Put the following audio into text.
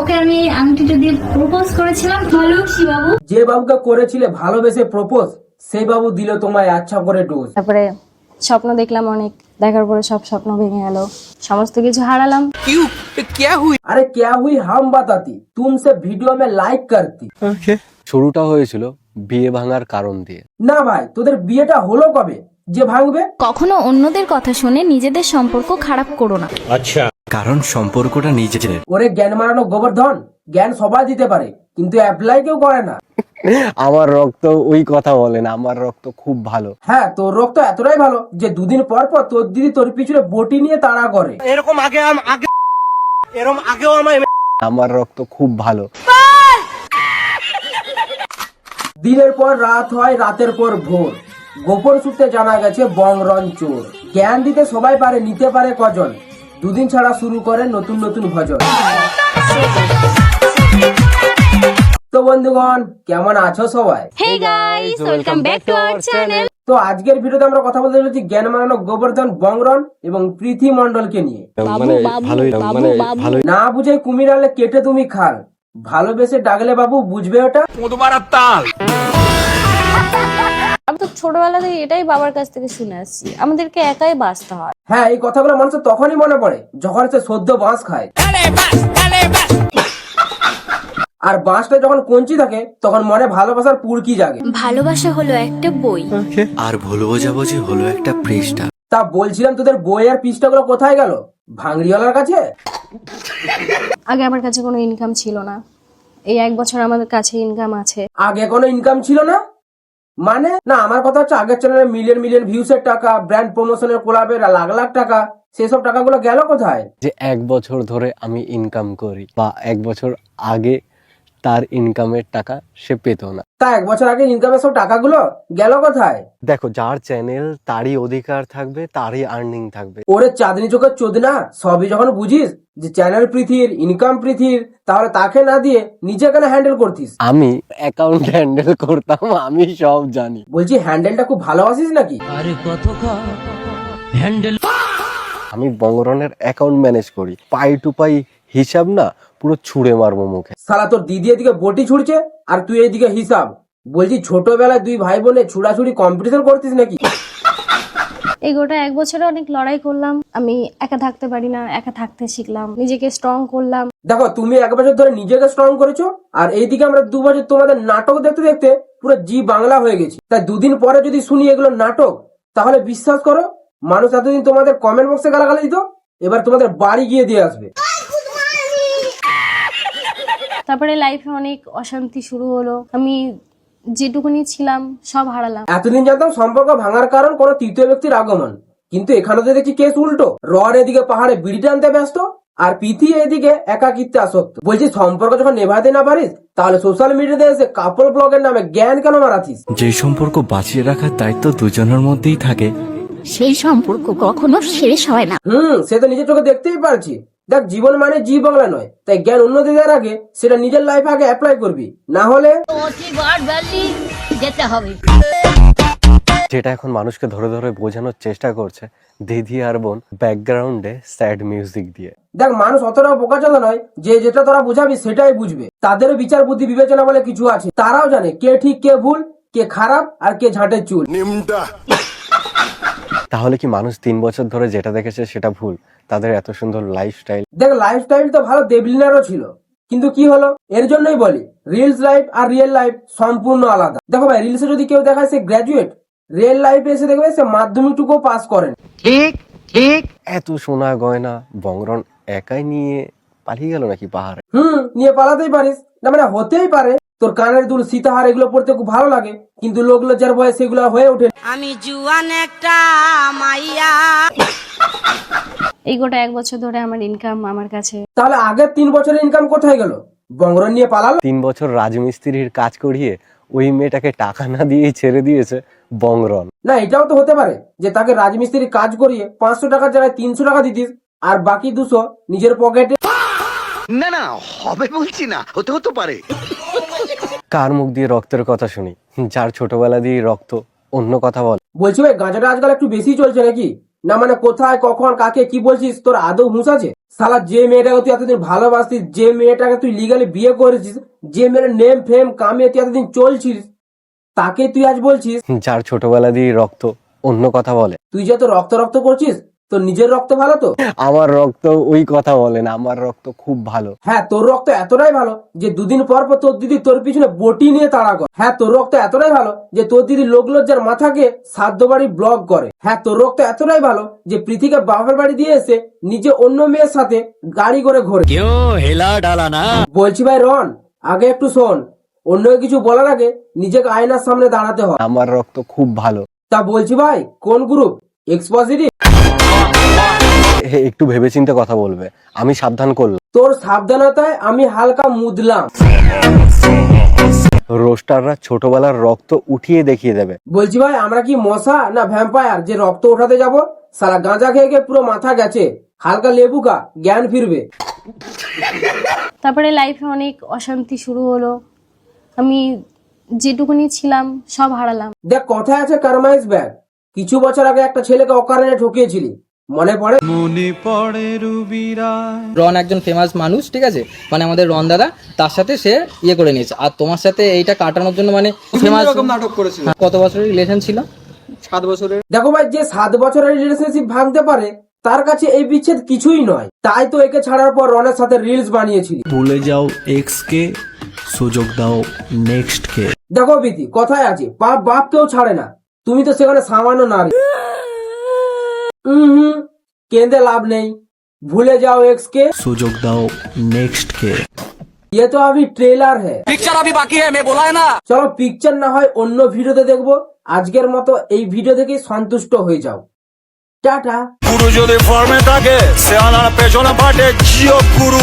ওকে আমি আংটিটা দিয়ে প্রপোজ করেছিলাম। ভালোবাসি বাবু। যে বাবুকে করেছিলে ভালোবেসে প্রপোজ, সেই বাবু দিল তোমায় আচ্ছা করে ডোজ। তারপরে স্বপ্ন দেখলাম অনেক, দেখার পরে সব স্বপ্ন ভেঙে গেল, সমস্ত কিছু হারালাম। আরে क्या हुई हम बताती, तुमसे वीडियो में लाइक करती। শুরুটা হয়েছিল বিয়ে ভাঙার কারণ দিয়ে। না ভাই, তোদের বিয়েটা হলো কবে যে ভাঙবে? কখনো অন্যদের কথা শুনে নিজেদের সম্পর্ক খারাপ করো না। কারণ সম্পর্কটা নিজেদের। ওরে জ্ঞান মারানো গোবর্ধন, জ্ঞান সবাই দিতে পারে কিন্তু অ্যাপ্লাই কেউ করে না। আমার রক্ত ওই কথা বলে না, আমার রক্ত খুব ভালো। হ্যাঁ, তোর রক্ত এতটাই ভালো যে দুদিন পর পর তোর দিদি তোর পিছনে বটি নিয়ে তাড়া করে। আমার রক্ত খুব ভালো। দিনের পর রাত হয়, রাতের পর ভোর, গোপন সূত্রে জানা গেছে বংরন চোর। জ্ঞান দিতে সবাই পারে, নিতে পারে কজন, দুদিন ছাড়া শুরু করে নতুন নতুন ভজন। তো বন্ধুগণ, কেমন আছো সবাই? Hey guys, welcome back to our channel. তো আজকের ভিডিওতে আমরা কথা বলতে চলেছি জ্ঞান মারানো গোবর্ধন বংরন এবং প্রীতি মণ্ডলকে নিয়ে। মানে ভালোই, মানে ভালোই। না বুঝে কুমির আনলে কেটে তুমি খাল, ভালোবেসে ডাকলে বাবু বুঝবে ওটা। আমি তো ছোটবেলা থেকে এটাই বাবার কাছ থেকে শুনে আসছি, আমাদেরকে একাই বাঁচতে হয়। হ্যাঁ, এই কথাগুলো মানুষের তখনই মনে পড়ে যখন সে সদ্য বাঁশ খায়। আর বাঁশটা যখন কঞ্চি থাকে তখন মনে ভালোবাসার পুরকি জাগে। ভালোবাসা হলো একটা বই, আর ভুল বোঝাবুঝি হলো একটা পৃষ্ঠা। তা বলছিলাম, তোদের বই আর পৃষ্ঠাগুলো কোথায় গেল? ভাঙড়িওয়ালার কাছে? আগে আমার কাছে কোনো ইনকাম ছিল না, এই 1 বছর আমাদের কাছে ইনকাম আছে। আগে কোনো ইনকাম ছিল না মানে? না, আমার কথা হচ্ছে আগের চ্যানেলে মিলিয়ন মিলিয়ন ভিউসের টাকা, ব্র্যান্ড প্রমোশনের কোলাবের লাখ লাখ টাকা, সেসব টাকাগুলো গেল কোথায়? যে 1 বছর ধরে আমি ইনকাম করি বা 1 বছর আগে তার ইনকামের টাকা সে পেত না। তা 1 বছর আগে ইনকামের সব টাকাগুলো গেল কোথায়? দেখো, যার চ্যানেল তারই অধিকার থাকবে, তারই আর্নিং থাকবে। ওরে চাঁদনি চোখের চোদনা, সবই যখন বুঝিস যে চ্যানেল পৃথির, ইনকাম পৃথির, তাহলে তাকে না দিয়ে নিজে কেন হ্যান্ডেল করতিস? আমি অ্যাকাউন্ট হ্যান্ডেল করতাম, আমি সব জানি। বলছি হ্যান্ডেলটা খুব ভালোবাসিস নাকি? আমি বংরনের অ্যাকাউন্ট ম্যানেজ করি, পাই টু পাই হিসাব না পুরো ছুঁড়ে মারবো মুখে। শালা তোর দিদি এদিকে বটি ছুড়ছে আর তুই এদিকে হিসাব। বলছি ছোটবেলায় 2 ভাই বোনে ছুড়াছুড়ি কম্পিটিশন করতিস নাকি? এই গোটা 1 বছরে অনেক লড়াই করলাম, আমি একা থাকতে পারি না, একা থাকতে শিখলাম, নিজেকে স্ট্রং করলাম। দেখো, তুমি 1 বছর ধরে নিজেকে স্ট্রং করেছো, আর এইদিকে আমরা 2 বছর তোমাদের নাটক দেখতে দেখতে পুরো জি বাংলা হয়ে গেছি। তাই 2 দিন পরে যদি শুনি এগুলো নাটক, তাহলে বিশ্বাস করো মানুষ এতদিন তোমাদের কমেন্ট বক্সে গালাগালি দিত, এবার তোমাদের বাড়ি গিয়ে দিয়ে আসবে। তারপরে লাইফে অনেক অশান্তি শুরু হলো, আমি যেটুকুনি ছিলাম সব হারালাম। এতদিন জানতাম সম্পর্ক ভাঙার কারণ কোনো তৃতীয় ব্যক্তির আগমন, কিন্তু এখানে তো দেখছি কেস উল্টো। রড এদিকে পাহাড়ে বিড়ি টানতে ব্যস্ত, আর পিথি এদিকে একাকিত্বে আসক্ত। বলছি সম্পর্ক যখন নেভাতে না পারিস, তাহলে সোশ্যাল মিডিয়াতে এসে কাপল ব্লগের নামে জ্ঞান কেন মারাতিস? যে সম্পর্ক বাঁচিয়ে রাখার দায়িত্ব দুজনের মধ্যেই থাকে, সেই সম্পর্ক কখনো শেষ হয় না। সে তো নিজের চোখে দেখতেই পারছি। দেখ, জীবন মানে জি বাংলা নয়, তাই জ্ঞান উন্নতি দেওয়ার আগে সেটা নিজের লাইফে আগে অ্যাপ্লাই করবি, না হলে যেতে হবে। যেটা এখন মানুষকে ধরে ধরে বোঝানোর চেষ্টা করছে দিদি আর বোন, ব্যাকগ্রাউন্ডে স্যাড মিউজিক দিয়ে। দেখ, মানুষ অতটাও বোকাচোদা নয় যে যেটা তোরা বুঝাবি সেটাই বুঝবে। তাদেরও বিচার বুদ্ধি বিবেচনা বলে কিছু আছে, তারাও জানে কে ঠিক কে ভুল, কে খারাপ আর কে ঝাঁটের চুল। তাহলে কি মানুষ 3 বছর ধরে যেটা দেখেছে সেটা ভুল? তাদের এত সুন্দর লাইফস্টাইল। দেখ, লাইফস্টাইল তো ভালো দেবলিনারও ছিল, কিন্তু কি হলো? এর জন্যই বলি রিলস লাইফ আর রিয়েল লাইফ সম্পূর্ণ আলাদা। দেখো ভাই, রিলসে যদি কেউ দেখায় সে গ্র্যাজুয়েট, রিয়েল লাইফে এসে দেখবে সে মাধ্যমিকটুকু পাস করেন। ঠিক ঠিক। এত সোনা গয়না বংরন একাই নিয়ে পালিয়ে গেল নাকি পাহাড়ে? নিয়ে পালাতেই পারিস না, মানে হতেই পারে। তোর কানের দুল, সীতাহার এগুলো পড়তে খুব ভালো লাগে, কিন্তু লোক লজ্জার বয়স সেগুলো হয়ে ওঠে। আমি জুয়ান একটা মাইয়া। এই গোটা 1 বছর ধরে আমার ইনকাম আমার কাছে। তাহলে আগের 3 বছরের ইনকাম কোথায় গেল? বংরন নিয়ে পালালো। 3 বছর রাজমিস্ত্রির কাজ করিয়ে ওই মেয়েটাকে টাকা না দিয়ে ছেড়ে দিয়েছে বংরন। না, এটাও তো হতে পারে যে তাকে রাজমিস্ত্রির কাজ করিয়ে 500 টাকার জায়গায় 300 টাকা দিতিস, আর বাকি 200 নিজের পকেটে। না না, হবে বলছি না, হতে পারে। কার মুখ দিয়ে রক্তের কথা শুনি? যার ছোটবেলা দিয়ে রক্ত অন্য কথা বল। বলছি ভাই, গাঁজাটা আজকাল একটু বেশি চলছে নাকি? না মানে কোথায় কখন কাকে কি বলছিস তোর আদৌ হুঁশ আছে? শালা যে মেয়েটাকে তুই এতদিন ভালোবাসতিস, যে মেয়েটাকে তুই লিগালি বিয়ে করেছিস, যে মেয়ের নেম ফেম কামিয়ে তুই এতদিন চলছিস, তাকে তুই আজ বলছিস? যার ছোটবেলা দিয়ে রক্ত অন্য কথা বলে। তুই যত রক্ত রক্ত করছিস, তোর নিজের রক্ত ভালো তো? আমার রক্ত ওই কথা বলে না, আমার রক্ত খুব ভালো। হ্যাঁ, তোর রক্ত এতটাই ভালো যে দুদিন পর পর তোর দিদি তোর পিছনে বটি নিয়ে তাড়া করে। হ্যাঁ, তোর রক্ত এতটাই ভালো যে তোর দিদি লোক লজ্জার মাথাকে সাধ্য বাড়ি ব্লক করে। হ্যাঁ, তোর রক্ত এতটাই ভালো যে প্রীতিকে বাপের বাড়ি দিয়ে এসে নিজে অন্য মেয়ের সাথে গাড়ি করে ঘোরে। বলছি ভাই রন, আগে একটু শোন, অন্য কিছু বলার আগে নিজেকে আয়নার সামনে দাঁড়াতে হয়। আমার রক্ত খুব ভালো। তা বলছি ভাই, কোন গ্রুপ? X positive? একটু ভেবেচিন্তে কথা বলবে, আমি সাবধান করলাম। তোর সাবধানতায় আমি হালকা মুদলাম। রোস্টাররা ছোটবেলার রক্ত উঠিয়ে দেখিয়ে দেবে। বলছি ভাই, আমরা কি মশা না ভ্যাম্পায়ার যে রক্ত ওঠাতে যাব? সারা গাঁজা খেয়ে খেয়ে পুরো মাথা গেছে, হালকা লেবু খা, জ্ঞান ফিরবে। তারপরে লাইফে অনেক অশান্তি শুরু হলো, আমি যেটুকুনি ছিলাম সব হারালাম। দেখ, কথায় আছে কার্মা ইজ ব্যাক। কিছু বছর আগে একটা ছেলেকে অকারণে ঠকিয়েছিলি, মনে পড়ে? রন একজন ফেমাস মানুষ, ঠিক আছে, মানে আমাদের রন দাদা, তার সাথে সে ইয়ে করে নিয়েছে, আর তোমার সাথে এইটা কাটানোর জন্য মানে ফেমাস নাটক করেছিল। কত বছরের রিলেশন ছিল? 7 বছরের। দেখো ভাই, যে 7 বছরের রিলেশনশিপ ভাঙতে পারে তার কাছে এই বিচ্ছেদ কিছুই নয়। তাই তো একে ছাড়ার পর রনের সাথে রিলস বানিয়েছিলি। ভুলে যাও এক্স কে, সুযোগ দাও নেক্সট কে। দেখো বিধি, কথায় আছে বাপ বাপ কেউ ছাড়ে না। তুমি তো সেখানে সামান্য নারী। কেঁদে লাভ নেই, ভুলে যাও এক্স के, সুযোগ দাও নেক্সট কে। ये तो अभी ट्रेलर है, पिक्चर अभी बाकी है, मैं बोला है ना। চলো পিকচার না হয় অন্য ভিডিওতে দেখবো, আজকের মতো এই ভিডিও থেকে সন্তুষ্ট হয়ে যাও। টাটা। গুরু যদি ফর্মে থাকে সে আনার পেছনে ফাটে জিও গুরু।